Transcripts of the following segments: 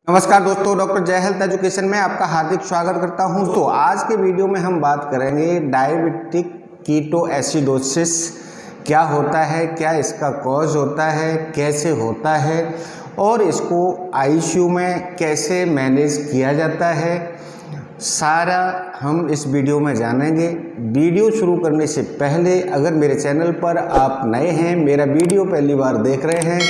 नमस्कार दोस्तों, डॉक्टर जय हेल्थ एजुकेशन में आपका हार्दिक स्वागत करता हूं। तो आज के वीडियो में हम बात करेंगे डायबिटिक कीटोएसिडोसिस क्या होता है, क्या इसका कॉज होता है, कैसे होता है और इसको आईसीयू में कैसे मैनेज किया जाता है, सारा हम इस वीडियो में जानेंगे। वीडियो शुरू करने से पहले अगर मेरे चैनल पर आप नए हैं, मेरा वीडियो पहली बार देख रहे हैं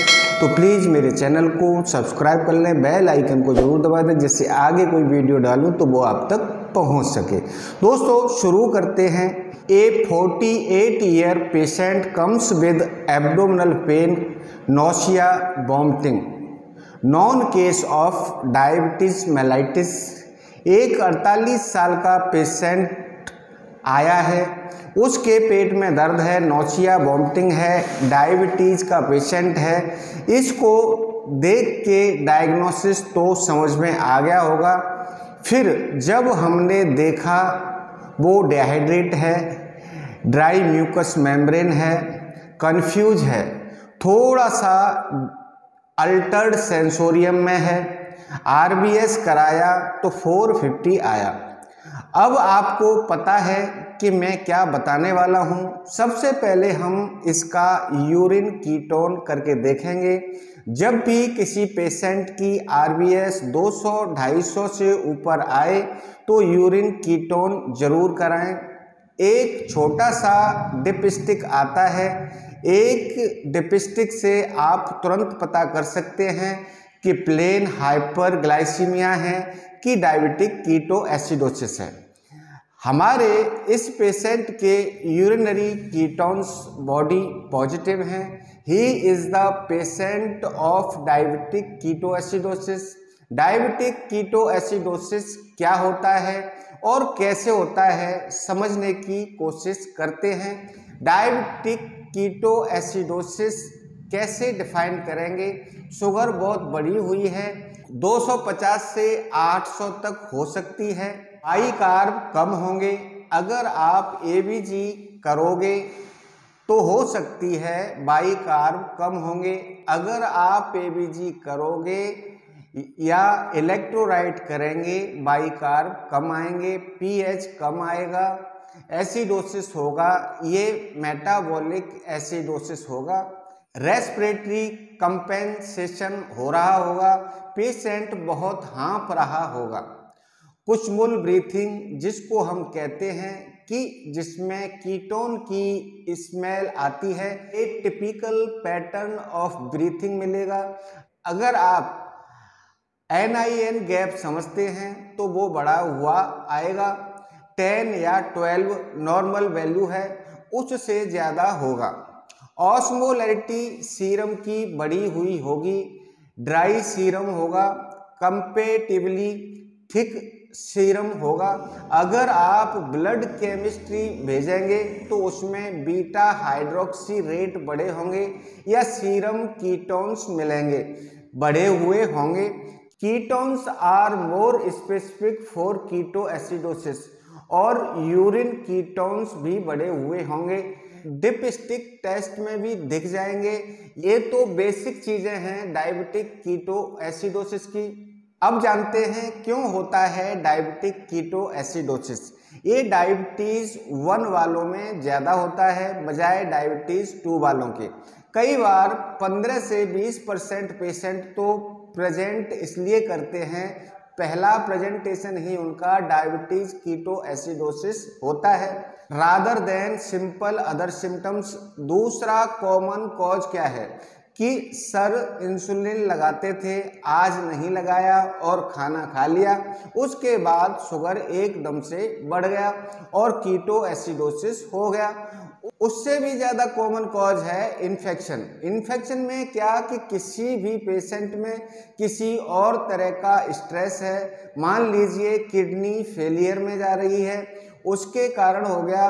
तो प्लीज़ मेरे चैनल को सब्सक्राइब कर लें, बेल आइकन को ज़रूर दबा दें जिससे आगे कोई वीडियो डालूं तो वो आप तक पहुंच सके। दोस्तों शुरू करते हैं। ए 48 year patient comes with abdominal pain, nausea, vomiting, non case of diabetes mellitus. एक 48 साल का पेशेंट आया है, उसके पेट में दर्द है, नोशिया, वॉमिटिंग है, डायबिटीज़ का पेशेंट है। इसको देख के डायग्नोसिस तो समझ में आ गया होगा। फिर जब हमने देखा वो डिहाइड्रेट है, ड्राई म्यूकस मेम्ब्रेन है, कंफ्यूज है, थोड़ा सा अल्टर्ड सेंसोरियम में है, आरबीएस कराया तो 450 आया। अब आपको पता है कि मैं क्या बताने वाला हूँ। सबसे पहले हम इसका यूरिन कीटोन करके देखेंगे। जब भी किसी पेशेंट की आरबीएस 200-250 से ऊपर आए तो यूरिन कीटोन जरूर कराएं। एक छोटा सा डिपस्टिक आता है, एक डिपस्टिक से आप तुरंत पता कर सकते हैं कि प्लेन हाइपरग्लाइसीमिया है कि डायबिटिक कीटोएसिडोसिस है। हमारे इस पेशेंट के यूरिनरी कीटोन्स बॉडी पॉजिटिव हैं। He is the patient of diabetic ketoacidosis. Diabetic ketoacidosis क्या होता है और कैसे होता है समझने की कोशिश करते हैं। डायबिटिक कीटोएसिडोसिस कैसे डिफाइन करेंगे। शुगर बहुत बढ़ी हुई है, 250 से 800 तक हो सकती है। हाई कार्ब कम होंगे। अगर आप एबीजी करोगे तो हो सकती है बाई कार्ब कम होंगे। अगर आप एबीजी करोगे या इलेक्ट्रोलाइट करेंगे बाई कार्ब कम आएंगे, पीएच कम आएगा, एसिडोसिस होगा, ये मेटाबॉलिक एसिडोसिस होगा। रेस्पिरेटरी कंपेंसेशन हो रहा होगा, पेशेंट बहुत हाँफ रहा होगा। कुचमुल ब्रीथिंग जिसको हम कहते हैं कि जिसमें कीटोन की स्मेल आती है, एक टिपिकल पैटर्न ऑफ ब्रीथिंग मिलेगा। अगर आप NIN गैप समझते हैं तो वो बढ़ा हुआ आएगा। 10 या 12 नॉर्मल वैल्यू है, उससे ज़्यादा होगा। ऑस्मोलैरिटी सीरम की बढ़ी हुई होगी, ड्राई सीरम होगा, कंपेटिबली थिक सीरम होगा। अगर आप ब्लड केमिस्ट्री भेजेंगे तो उसमें बीटा हाइड्रोक्सी रेट बढ़े होंगे या सीरम कीटोन्स मिलेंगे, बढ़े हुए होंगे। Ketones are more specific for ketoacidosis और यूरिन कीटोन्स भी बढ़े हुए होंगे। डिपस्टिक टेस्ट में भी दिख जाएंगे। ये तो बेसिक चीजें हैं डायबिटिक कीटोएसिडोसिस की। अब जानते हैं क्यों होता है डायबिटिक कीटोएसिडोसिस। ये डायबिटीज 1 वालों में ज़्यादा होता है बजाय डायबिटीज 2 वालों के। कई बार 15 से 20% पेशेंट तो प्रेजेंट इसलिए करते हैं, पहला प्रेजेंटेशन ही उनका डायबिटीज कीटोएसिडोसिस होता है rather than simple other symptoms. दूसरा कॉमन कॉज क्या है कि सर इंसुलिन लगाते थे, आज नहीं लगाया और खाना खा लिया, उसके बाद शुगर एकदम से बढ़ गया और कीटोएसिडोसिस हो गया। उससे भी ज़्यादा कॉमन कॉज है इन्फेक्शन। इन्फेक्शन में क्या कि किसी भी पेशेंट में किसी और तरह का स्ट्रेस है, मान लीजिए किडनी फेलियर में जा रही है, उसके कारण हो गया,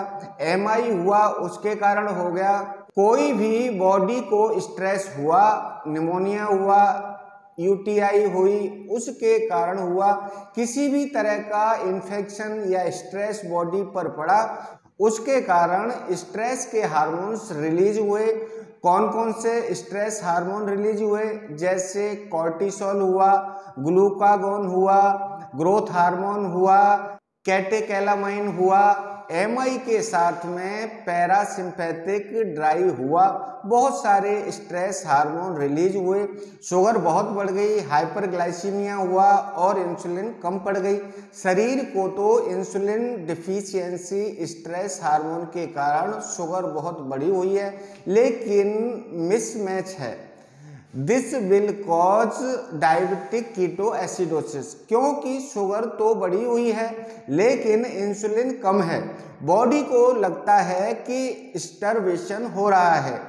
MI हुआ उसके कारण हो गया, कोई भी बॉडी को स्ट्रेस हुआ, निमोनिया हुआ, UTI हुई, उसके कारण हुआ, किसी भी तरह का इन्फेक्शन या स्ट्रेस बॉडी पर पड़ा, उसके कारण स्ट्रेस के हार्मोन्स रिलीज हुए कौन कौन से स्ट्रेस हार्मोन रिलीज हुए, जैसे कॉर्टिसोल हुआ, ग्लूकागोन हुआ, ग्रोथ हार्मोन हुआ, कैटेकैलामाइन हुआ, एमआई के साथ में पैरासिम्पैथिक ड्राइव हुआ। बहुत सारे स्ट्रेस हार्मोन रिलीज हुए, शुगर बहुत बढ़ गई, हाइपरग्लाइसीमिया हुआ और इंसुलिन कम पड़ गई। शरीर को तो इंसुलिन डिफिशियंसी स्ट्रेस हार्मोन के कारण शुगर बहुत बढ़ी हुई है, लेकिन मिसमैच है। This will cause diabetic ketoacidosis, क्योंकि शुगर तो बढ़ी हुई है लेकिन इंसुलिन कम है। बॉडी को लगता है कि स्टार्वेशन हो रहा है,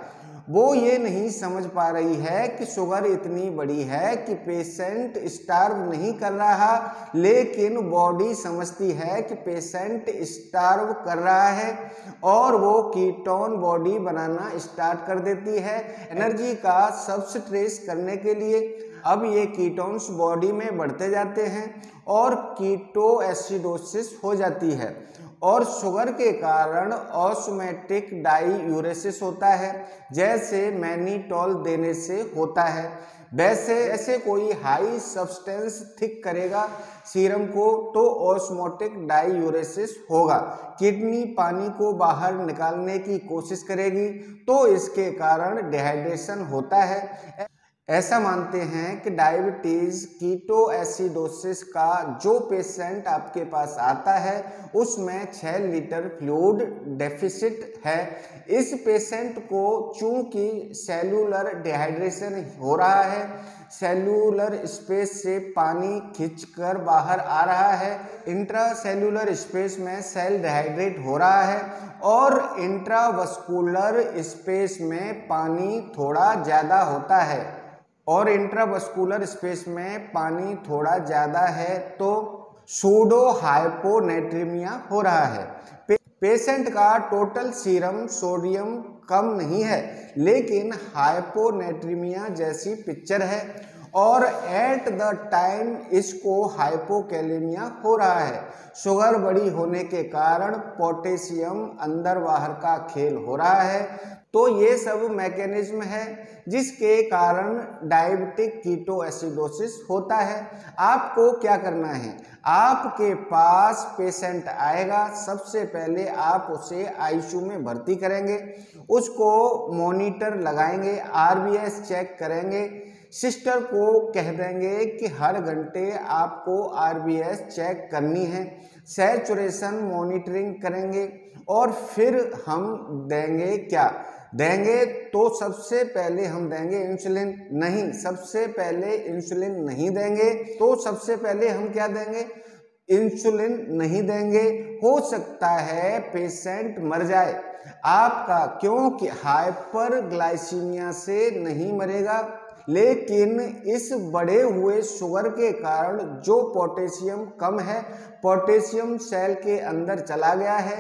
वो ये नहीं समझ पा रही है कि शुगर इतनी बड़ी है कि पेशेंट स्टार्व नहीं कर रहा, लेकिन बॉडी समझती है कि पेशेंट स्टार्व कर रहा है और वो कीटोन बॉडी बनाना स्टार्ट कर देती है एनर्जी का सब्सट्रेट करने के लिए। अब ये कीटोन्स बॉडी में बढ़ते जाते हैं और कीटोएसिडोसिस हो जाती है और शुगर के कारण ऑस्मोटिक डाईयूरेसिस होता है, जैसे मैनिटोल देने से होता है। वैसे ऐसे कोई हाई सब्सटेंस थिक करेगा सीरम को तो ऑस्मोटिक डाईयूरेसिस होगा। किडनी पानी को बाहर निकालने की कोशिश करेगी तो इसके कारण डिहाइड्रेशन होता है। ऐसा मानते हैं कि डायबिटीज़ कीटोएसिडोसिस का जो पेशेंट आपके पास आता है उसमें 6 लीटर फ्लूइड डेफिसिट है। इस पेशेंट को चूंकि सेलुलर डिहाइड्रेशन हो रहा है, सेलुलर स्पेस से पानी खींचकर बाहर आ रहा है, इंट्रासेलुलर स्पेस में सेल डिहाइड्रेट हो रहा है और इंट्रावस्कुलर स्पेस में पानी थोड़ा ज़्यादा होता है और इंट्रावस्कुलर स्पेस में पानी थोड़ा ज़्यादा है तो सूडो हाइपोनेट्रीमिया हो रहा है। पेशेंट का टोटल सीरम सोडियम कम नहीं है लेकिन हाइपोनेट्रीमिया जैसी पिक्चर है और एट द टाइम इसको हाइपोकैलेमिया हो रहा है। शुगर बड़ी होने के कारण पोटेशियम अंदर बाहर का खेल हो रहा है। तो ये सब मैकेनिज्म है जिसके कारण डायबिटिक कीटोएसिडोसिस होता है। आपको क्या करना है, आपके पास पेशेंट आएगा, सबसे पहले आप उसे आईसीयू में भर्ती करेंगे, उसको मॉनिटर लगाएंगे, आरबीएस चेक करेंगे, सिस्टर को कह देंगे कि हर घंटे आपको आरबीएस चेक करनी है, सैचुरेशन मॉनिटरिंग करेंगे और फिर हम देंगे क्या देंगे। तो सबसे पहले हम देंगे इंसुलिन, नहीं सबसे पहले इंसुलिन नहीं देंगे तो सबसे पहले हम क्या देंगे, इंसुलिन नहीं देंगे। हो सकता है पेशेंट मर जाए आपका, क्योंकि हाइपरग्लाइसीमिया से नहीं मरेगा लेकिन इस बढ़े हुए शुगर के कारण जो पोटेशियम कम है, पोटेशियम सेल के अंदर चला गया है,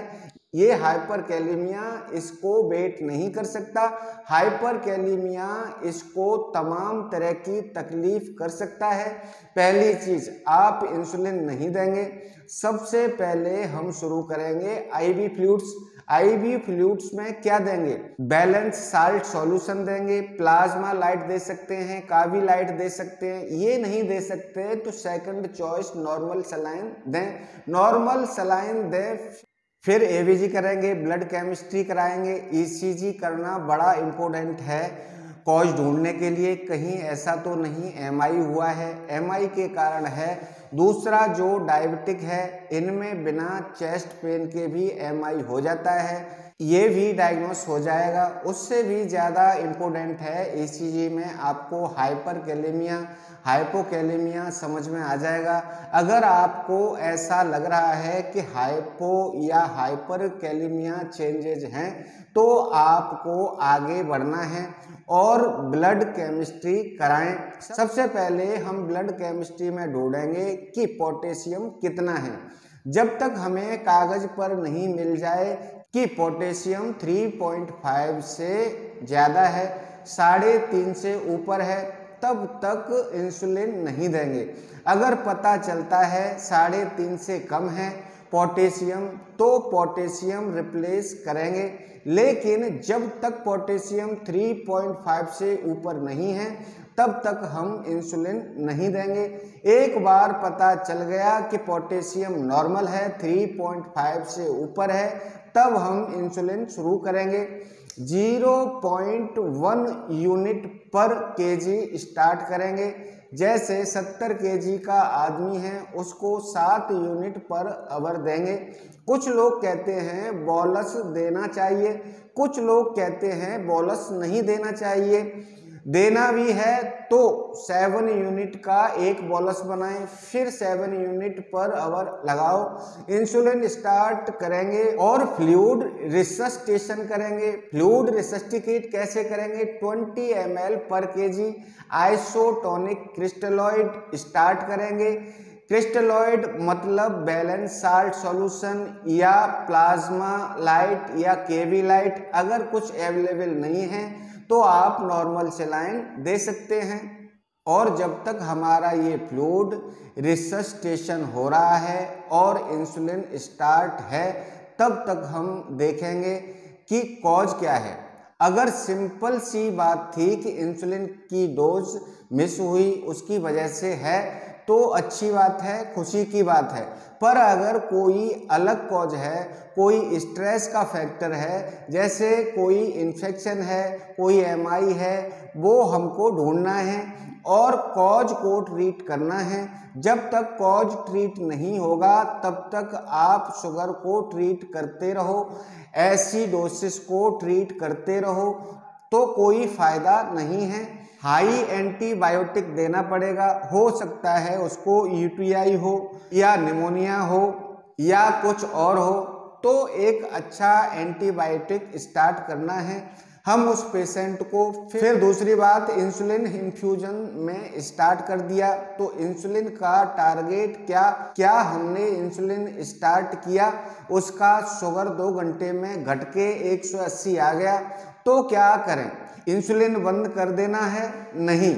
ये हाइपरकैलेमिया इसको वेट नहीं कर सकता। हाइपरकैलेमिया इसको तमाम तरह की तकलीफ कर सकता है। पहली चीज आप इंसुलिन नहीं देंगे, सबसे पहले हम शुरू करेंगे आईवी फ्लूइड्स। आईवी फ्लूइड्स में क्या देंगे, बैलेंस साल्ट सॉल्यूशन देंगे, प्लाज्मा लाइट दे सकते हैं, कावी लाइट दे सकते हैं। ये नहीं दे सकते तो सेकंड चॉइस नॉर्मल सलाइन दें, नॉर्मल सलाइन दें। फिर एवीजी करेंगे, ब्लड केमिस्ट्री कराएंगे। ईसीजी करना बड़ा इम्पोर्टेंट है कॉज ढूंढने के लिए, कहीं ऐसा तो नहीं एमआई हुआ है, एमआई के कारण है। दूसरा जो डायबिटिक है इनमें बिना चेस्ट पेन के भी एमआई हो जाता है, ये भी डायग्नोस हो जाएगा। उससे भी ज़्यादा इम्पोर्टेंट है ईसीजी में आपको हाइपरकैलेमिया हाइपोकैलेमिया समझ में आ जाएगा। अगर आपको ऐसा लग रहा है कि हाइपो या हाइपरकैलेमिया चेंजेज हैं तो आपको आगे बढ़ना है और ब्लड केमिस्ट्री कराएं। सबसे पहले हम ब्लड केमिस्ट्री में ढूंढेंगे कि पोटेशियम कितना है। जब तक हमें कागज पर नहीं मिल जाए कि पोटेशियम 3.5 से ज़्यादा है, 3.5 से ऊपर है, तब तक इंसुलिन नहीं देंगे। अगर पता चलता है 3.5 से कम है पोटेशियम, तो पोटेशियम रिप्लेस करेंगे। लेकिन जब तक पोटेशियम 3.5 से ऊपर नहीं है तब तक हम इंसुलिन नहीं देंगे। एक बार पता चल गया कि पोटेशियम नॉर्मल है, 3.5 से ऊपर है, तब हम इंसुलिन शुरू करेंगे। 0.1 यूनिट पर केजी स्टार्ट करेंगे। जैसे 70 केजी का आदमी है उसको 7 यूनिट पर आवर देंगे। कुछ लोग कहते हैं बोलस देना चाहिए, कुछ लोग कहते हैं बोलस नहीं देना चाहिए। देना भी है तो 7 यूनिट का एक बोलस बनाएं, फिर 7 यूनिट पर आवर लगाओ। इंसुलिन स्टार्ट करेंगे और फ्लूइड रिसस्टेशन करेंगे। फ्लूइड रिसस्टिकेट कैसे करेंगे? 20 ml पर केजी आइसोटोनिक क्रिस्टलॉइड स्टार्ट करेंगे। क्रिस्टलॉइड मतलब बैलेंस साल्ट सॉल्यूशन या प्लाज्मा लाइट या केवी लाइट। अगर कुछ अवेलेबल नहीं है तो आप नॉर्मल सेलाइन दे सकते हैं। और जब तक हमारा ये फ्लूइड रिसस्टेशन हो रहा है और इंसुलिन स्टार्ट है तब तक हम देखेंगे कि कॉज क्या है। अगर सिंपल सी बात थी कि इंसुलिन की डोज मिस हुई उसकी वजह से है तो अच्छी बात है, खुशी की बात है। पर अगर कोई अलग कॉज है, कोई स्ट्रेस का फैक्टर है, जैसे कोई इन्फेक्शन है, कोई एमआई है, वो हमको ढूंढना है और कॉज को ट्रीट करना है। जब तक कॉज ट्रीट नहीं होगा तब तक आप शुगर को ट्रीट करते रहो, एसिडोसिस को ट्रीट करते रहो, तो कोई फायदा नहीं है। हाई एंटीबायोटिक देना पड़ेगा। हो सकता है उसको यूटीआई हो या निमोनिया हो या कुछ और हो, तो एक अच्छा एंटीबायोटिक स्टार्ट करना है हम उस पेशेंट को। फिर दूसरी बात, इंसुलिन इन्फ्यूजन में स्टार्ट कर दिया तो इंसुलिन का टारगेट क्या हमने इंसुलिन स्टार्ट किया, उसका शुगर 2 घंटे में घट के 180 आ गया, तो क्या करें? इंसुलिन बंद कर देना है? नहीं।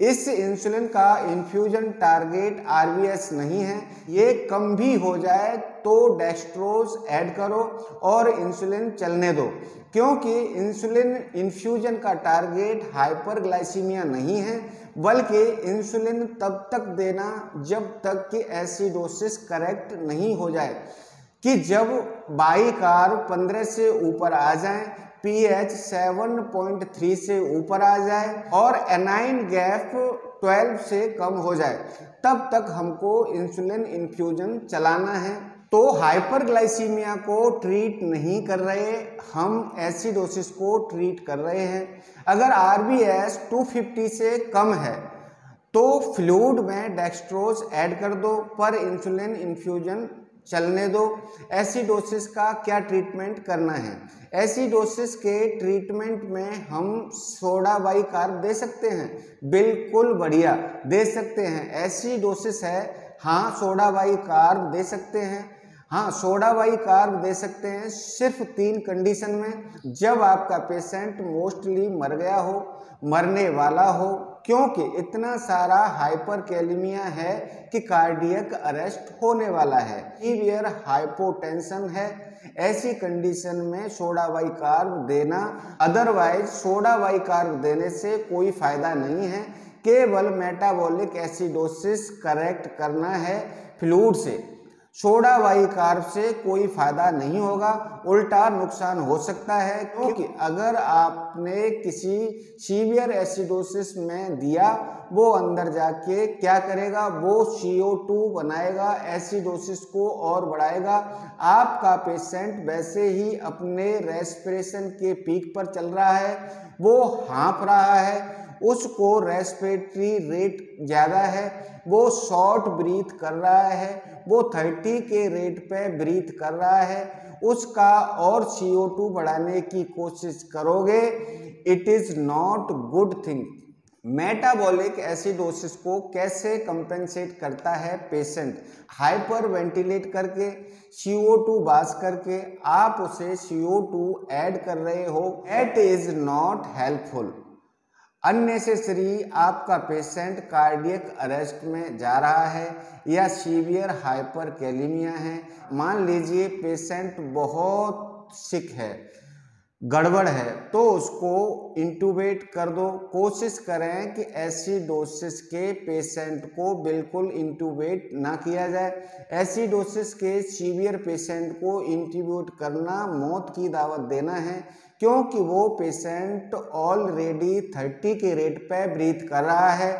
इस इंसुलिन का इन्फ्यूजन टारगेट आरबीएस नहीं है। ये कम भी हो जाए तो डेक्सट्रोज ऐड करो और इंसुलिन चलने दो, क्योंकि इंसुलिन इन्फ्यूजन का टारगेट हाइपरग्लाइसीमिया नहीं है, बल्कि इंसुलिन तब तक देना जब तक कि एसिडोसिस करेक्ट नहीं हो जाए, कि जब बाइकार्ब 15 से ऊपर आ जाए, पीएच 7.3 से ऊपर आ जाए और एनाइन गैप 12 से कम हो जाए, तब तक हमको इंसुलिन इन्फ्यूजन चलाना है। तो हाइपरग्लाइसीमिया को ट्रीट नहीं कर रहे, हम एसिडोसिस को ट्रीट कर रहे हैं। अगर आरबीएस 250 से कम है तो फ्लूइड में डेक्सट्रोज ऐड कर दो, पर इंसुलिन इन्फ्यूजन चलने दो। एसिडोसिस का क्या ट्रीटमेंट करना है? एसिडोसिस के ट्रीटमेंट में हम सोडा बाइकार्ब दे सकते हैं, बिल्कुल बढ़िया दे सकते हैं। एसिडोसिस है, हाँ सोडा बाइकार्ब दे सकते हैं, हाँ सोडा बाइकार्ब दे सकते हैं सिर्फ 3 कंडीशन में, जब आपका पेशेंट मोस्टली मर गया हो, मरने वाला हो, क्योंकि इतना सारा हाइपरकैलेमिया है कि कार्डियक अरेस्ट होने वाला है, सीवियर हाइपोटेंशन है। ऐसी कंडीशन में सोडा बाइकार्ब देना, अदरवाइज सोडा बाइकार्ब देने से कोई फायदा नहीं है। केवल मेटाबॉलिक एसिडोसिस करेक्ट करना है फ्लूइड से। सोडा बाइकार्ब से कोई फायदा नहीं होगा, उल्टा नुकसान हो सकता है, क्योंकि अगर आपने किसी सीवियर एसिडोसिस में दिया, वो अंदर जाके क्या करेगा? वो CO2 बनाएगा, एसिडोसिस को और बढ़ाएगा। आपका पेशेंट वैसे ही अपने रेस्पिरेशन के पीक पर चल रहा है, वो हाँफ रहा है, उसको रेस्पिरेटरी रेट ज़्यादा है, वो शॉर्ट ब्रीथ कर रहा है, वो 30 के रेट पे ब्रीथ कर रहा है, उसका और CO2 बढ़ाने की कोशिश करोगे, it is not good thing. Metabolic acidosis को कैसे कंपेंसेट करता है पेशेंट? हाइपर वेंटिलेट करके, CO2 पास करके आप उसे CO2 ऐड कर रहे हो, that is not helpful. Unnecessary आपका पेशेंट कार्डियक अरेस्ट में जा रहा है या सीवियर हाइपरकैलेमिया है, मान लीजिए पेशेंट बहुत सिक है, गड़बड़ है, तो उसको इंटूबेट कर दो। कोशिश करें कि एसिडोसिस के पेशेंट को बिल्कुल इंटूबेट ना किया जाए। एसिडोसिस के सीवियर पेशेंट को इंटूबेट करना मौत की दावत देना है, क्योंकि वो पेशेंट ऑलरेडी 30 के रेट पे ब्रीथ कर रहा है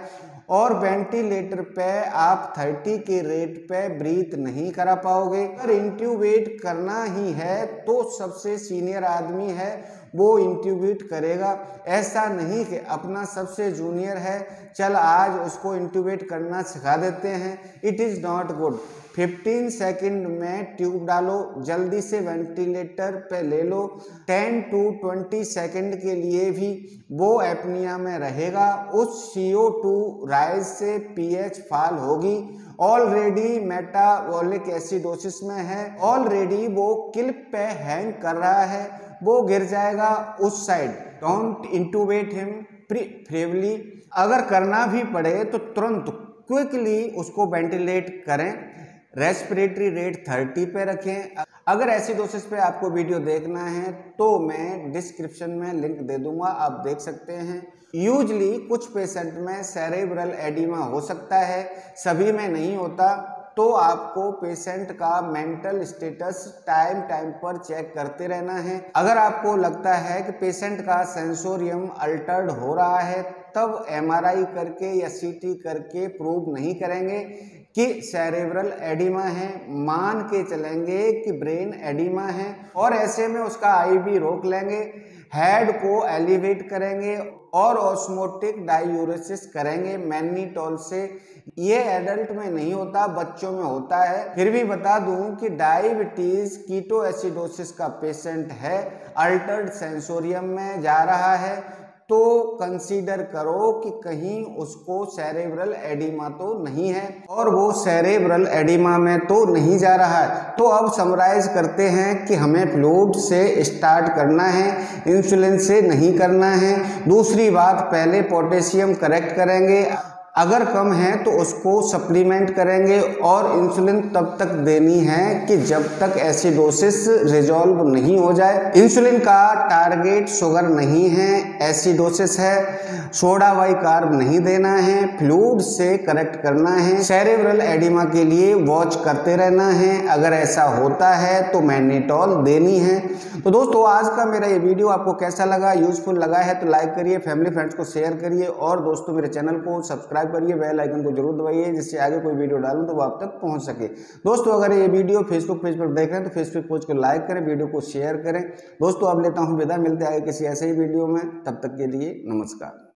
और वेंटिलेटर पे आप 30 के रेट पे ब्रीथ नहीं करा पाओगे। अगर इंट्यूबेट करना ही है तो सबसे सीनियर आदमी है वो इंट्यूबेट करेगा। ऐसा नहीं कि अपना सबसे जूनियर है चल आज उसको इंट्यूबेट करना सिखा देते हैं। It is not good. 15 second में ट्यूब डालो, जल्दी से वेंटिलेटर पे ले लो। 10 to 20 सेकंड के लिए भी वो एपनिया में रहेगा। उस CO2 राइज से पीएच फॉल होगी। ऑलरेडी मेटाबॉलिक एसिडोसिस में है, ऑलरेडी वो क्लिप पे हैंग कर रहा है, वो गिर जाएगा उस side. Don't intubate him preferably. अगर करना भी पड़े तो तुरंत क्विकली उसको वेंटिलेट करें। रेस्पिरेटरी रेट 30 पे रखें। अगर एसिडोसिस पे आपको वीडियो देखना है तो मैं डिस्क्रिप्शन में लिंक दे दूंगा, आप देख सकते हैं। यूजली कुछ पेशेंट में सेरेब्रल एडिमा हो सकता है, सभी में नहीं होता, तो आपको पेशेंट का मेंटल स्टेटस टाइम टाइम पर चेक करते रहना है। अगर आपको लगता है कि पेशेंट का सेंसोरियम अल्टर्ड हो रहा है तब MRI करके या CT करके प्रूव नहीं करेंगे कि सेरेब्रल एडिमा है, मान के चलेंगे कि ब्रेन एडिमा है और ऐसे में उसका IV रोक लेंगे, हेड को एलिवेट करेंगे और ऑस्मोटिक डायूरेसिस करेंगे मैग्नीटोल से। ये एडल्ट में नहीं होता, बच्चों में होता है। फिर भी बता दूं कि डायबिटीज कीटोएसिडोसिस का पेशेंट है, अल्टर्ड सेंसोरियम में जा रहा है, तो कंसीडर करो कि कहीं उसको सेरेब्रल एडिमा तो नहीं है और वो सेरेब्रल एडिमा में तो नहीं जा रहा है। तो अब समराइज करते हैं कि हमें फ्लूइड से स्टार्ट करना है, इंसुलिन से नहीं करना है। दूसरी बात, पहले पोटेशियम करेक्ट करेंगे, अगर कम है तो उसको सप्लीमेंट करेंगे और इंसुलिन तब तक देनी है कि जब तक एसिडोसिस रिजॉल्व नहीं हो जाए। इंसुलिन का टारगेट शुगर नहीं है, एसिडोसिस है। सोडा बाइकार्ब नहीं देना है, फ्लूइड से करेक्ट करना है। सेरेब्रल एडिमा के लिए वॉच करते रहना है, अगर ऐसा होता है तो मैग्नीटोल देनी है। तो दोस्तों आज का मेरा ये वीडियो आपको कैसा लगा, यूजफुल लगा है तो लाइक करिए, फैमिली फ्रेंड्स को शेयर करिए और दोस्तों मेरे चैनल को सब्सक्राइब करिए, बेल आइकन को जरूर दबाइए जिससे आगे कोई वीडियो डालूं तो वो आप तक पहुंच सके। दोस्तों अगर ये वीडियो फेसबुक पेज पर देख रहे हैं तो फेसबुक पेज को लाइक करें, वीडियो को शेयर करें। दोस्तों अब लेता हूं विदा, मिलते आगे किसी ऐसे ही वीडियो में, तब तक के लिए नमस्कार।